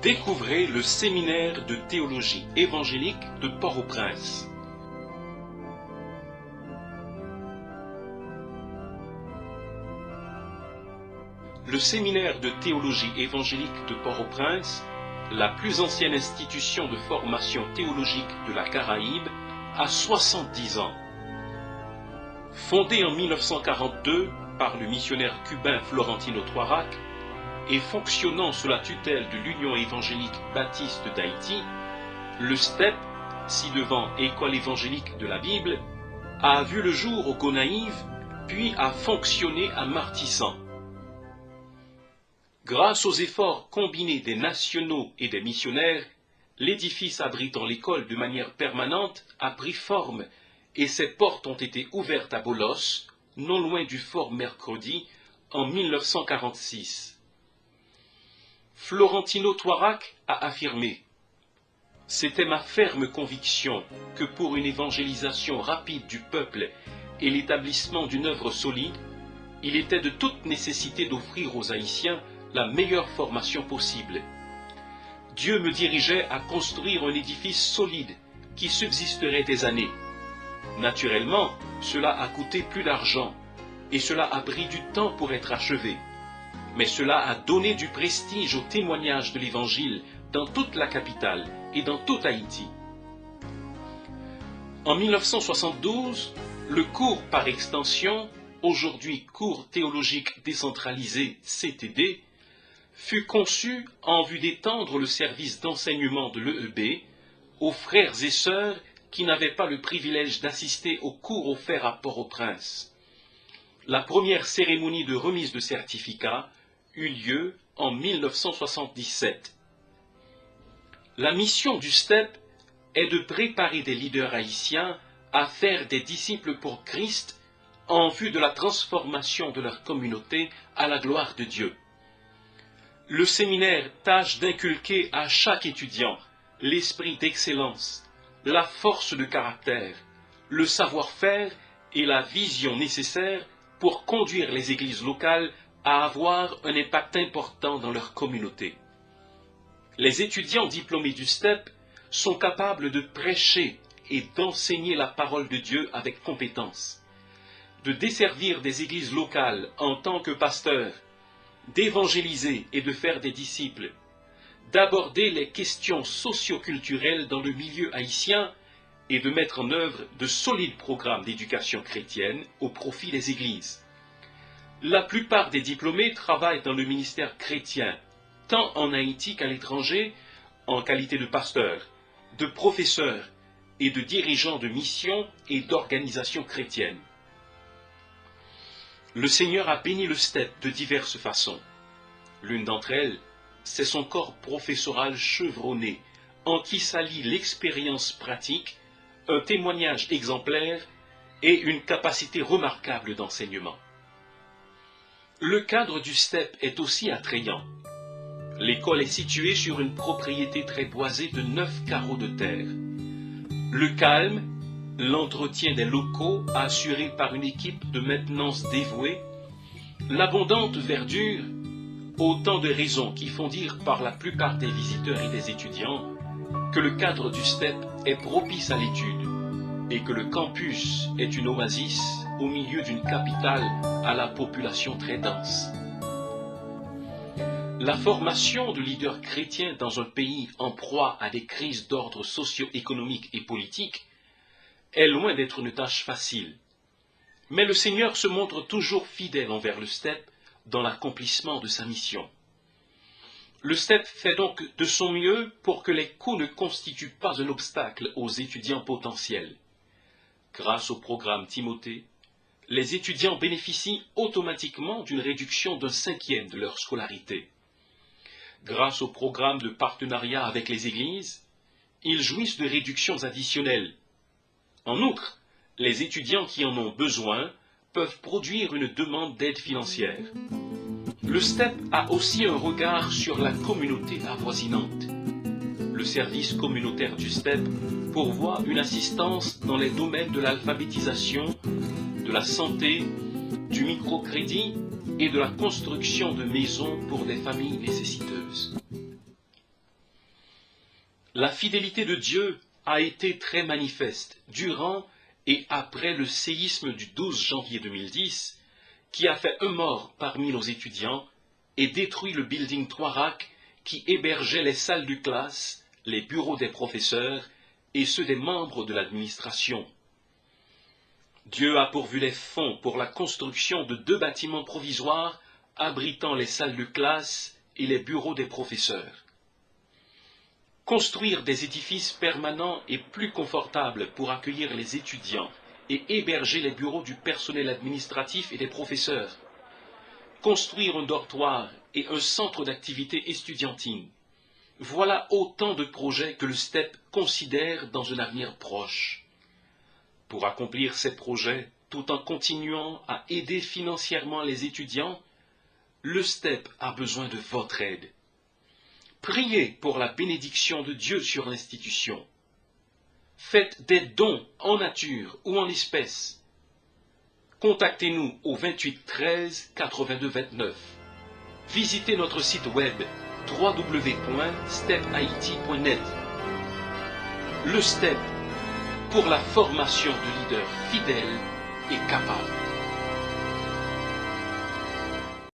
Découvrez le séminaire de théologie évangélique de Port-au-Prince. Le séminaire de théologie évangélique de Port-au-Prince, la plus ancienne institution de formation théologique de la Caraïbe, a 70 ans. Fondé en 1942 par le missionnaire cubain Florentino Toirac et fonctionnant sous la tutelle de l'Union évangélique baptiste d'Haïti, le STEP, ci-devant École évangélique de la Bible, a vu le jour au Gonaïves, puis a fonctionné à Martissan. Grâce aux efforts combinés des nationaux et des missionnaires, l'édifice abritant l'école de manière permanente a pris forme et ses portes ont été ouvertes à Bolos, non loin du fort Mercredi, en 1946. Florentino Toirac a affirmé « C'était ma ferme conviction que pour une évangélisation rapide du peuple et l'établissement d'une œuvre solide, il était de toute nécessité d'offrir aux Haïtiens la meilleure formation possible. Dieu me dirigeait à construire un édifice solide qui subsisterait des années. Naturellement, cela a coûté plus d'argent et cela a pris du temps pour être achevé. Mais cela a donné du prestige au témoignage de l'Évangile dans toute la capitale et dans tout Haïti. En 1972, le cours par extension, aujourd'hui cours théologique décentralisé CTD, fut conçu en vue d'étendre le service d'enseignement de l'EEB aux frères et sœurs qui n'avaient pas le privilège d'assister aux cours offerts à Port-au-Prince. La première cérémonie de remise de certificat eut lieu en 1977. La mission du STEP est de préparer des leaders haïtiens à faire des disciples pour Christ en vue de la transformation de leur communauté à la gloire de Dieu. Le séminaire tâche d'inculquer à chaque étudiant l'esprit d'excellence, la force de caractère, le savoir-faire et la vision nécessaires pour conduire les églises locales à avoir un impact important dans leur communauté. Les étudiants diplômés du STEP sont capables de prêcher et d'enseigner la parole de Dieu avec compétence, de desservir des églises locales en tant que pasteurs, d'évangéliser et de faire des disciples, d'aborder les questions socio-culturelles dans le milieu haïtien et de mettre en œuvre de solides programmes d'éducation chrétienne au profit des églises. La plupart des diplômés travaillent dans le ministère chrétien, tant en Haïti qu'à l'étranger, en qualité de pasteurs, de professeurs et de dirigeants de missions et d'organisations chrétiennes. Le Seigneur a béni le STEP de diverses façons. L'une d'entre elles, c'est son corps professoral chevronné, en qui s'allie l'expérience pratique, un témoignage exemplaire et une capacité remarquable d'enseignement. Le cadre du STEP est aussi attrayant. L'école est située sur une propriété très boisée de 9 carreaux de terre. Le calme, l'entretien des locaux assuré par une équipe de maintenance dévouée, l'abondante verdure, autant de raisons qui font dire par la plupart des visiteurs et des étudiants que le cadre du STEP est propice à l'étude et que le campus est une oasis au milieu d'une capitale à la population très dense. La formation de leaders chrétiens dans un pays en proie à des crises d'ordre socio-économique et politique est loin d'être une tâche facile. Mais le Seigneur se montre toujours fidèle envers le STEP dans l'accomplissement de sa mission. Le STEP fait donc de son mieux pour que les coûts ne constituent pas un obstacle aux étudiants potentiels. Grâce au programme Timothée, les étudiants bénéficient automatiquement d'une réduction d'un 5e de leur scolarité. Grâce au programme de partenariat avec les églises, ils jouissent de réductions additionnelles. En outre, les étudiants qui en ont besoin peuvent produire une demande d'aide financière. Le STEP a aussi un regard sur la communauté avoisinante. Le service communautaire du STEP pourvoit une assistance dans les domaines de l'alphabétisation, de la santé, du microcrédit et de la construction de maisons pour des familles nécessiteuses. La fidélité de Dieu a été très manifeste durant et après le séisme du 12 janvier 2010, qui a fait un mort parmi nos étudiants et détruit le building Trois-Racs qui hébergeait les salles de classe, les bureaux des professeurs et ceux des membres de l'administration. Dieu a pourvu les fonds pour la construction de 2 bâtiments provisoires abritant les salles de classe et les bureaux des professeurs. Construire des édifices permanents et plus confortables pour accueillir les étudiants et héberger les bureaux du personnel administratif et des professeurs. Construire un dortoir et un centre d'activité estudiantine. Voilà autant de projets que le STEP considère dans un avenir proche. Pour accomplir ces projets, tout en continuant à aider financièrement les étudiants, le STEP a besoin de votre aide. Priez pour la bénédiction de Dieu sur l'institution. Faites des dons en nature ou en espèces. Contactez-nous au 28 13 82 29. Visitez notre site web www.stephaiti.net. Le STEP pour la formation de leaders fidèles et capables.